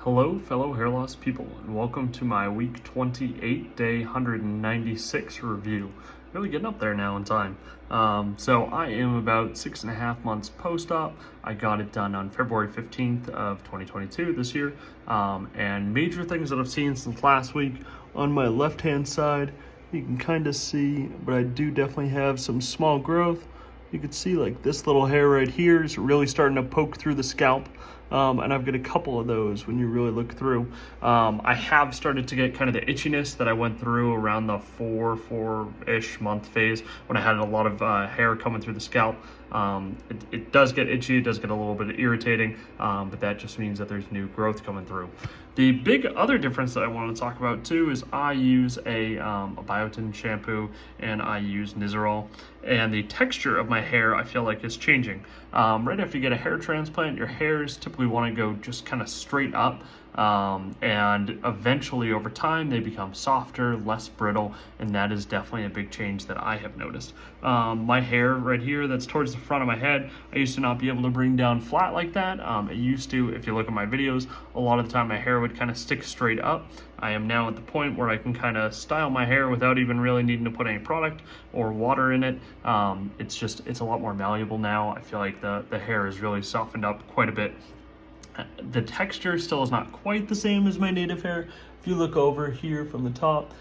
Hello, fellow hair loss people, and welcome to my week 28, day 196 review. Really getting up there now in time. So I am about 6.5 months post-op. I got it done on February 15th of 2022 this year. And major things that I've seen since last week, on my left-hand side, you can kind of see, but I do definitely have some small growth. You can see like this little hair right here is really starting to poke through the scalp. And I've got a couple of those when you really look through. I have started to get kind of the itchiness that I went through around the four-ish month phase when I had a lot of hair coming through the scalp. It does get itchy, it does get a little bit irritating, but that just means that there's new growth coming through. The big other difference that I want to talk about too is I use a biotin shampoo and I use Nizoral, and the texture of my hair I feel like is changing. Right after you get a hair transplant, your hairs typically want to go just kind of straight up. And eventually over time they become softer, less brittle, and that is definitely a big change that I have noticed. My hair right here that's towards the front of my head, I used to not be able to bring down flat like that. It used to, if you look at my videos, a lot of the time my hair would kind of stick straight up. I am now at the point where I can kind of style my hair without even really needing to put any product or water in it. It's a lot more malleable now. I feel like the hair is really softened up quite a bit. The texture still is not quite the same as my native hair. If you look over here from the top,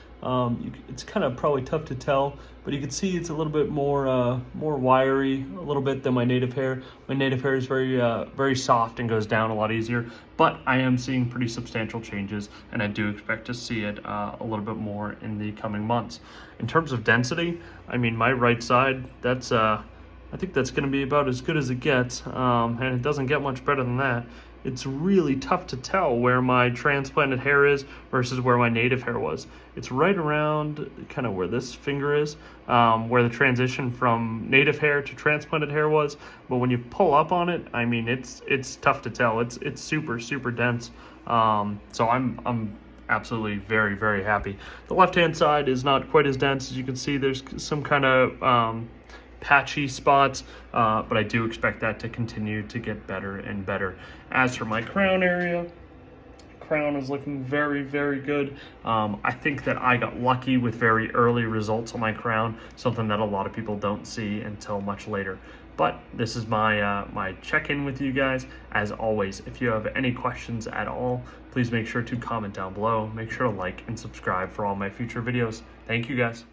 it's kind of probably tough to tell, but you can see it's a little bit more wiry a little bit than my native hair. My native hair is very soft and goes down a lot easier, but I am seeing pretty substantial changes, and I do expect to see it a little bit more in the coming months. In terms of density, I mean, my right side, that's I think that's going to be about as good as it gets, and it doesn't get much better than that. It's really tough to tell where my transplanted hair is versus where my native hair was. It's right around kind of where this finger is, where the transition from native hair to transplanted hair was. But when you pull up on it, I mean, it's tough to tell. It's super, super dense. So I'm absolutely very, very happy. The left-hand side is not quite as dense. As you can see, there's some kind of patchy spots, but I do expect that to continue to get better and better. As for my crown area, crown is looking very, very good. I think that I got lucky with very early results on my crown, something that a lot of people don't see until much later. But this is my my check-in with you guys. As always, if you have any questions at all, please make sure to comment down below. Make sure to like and subscribe for all my future videos. Thank you guys.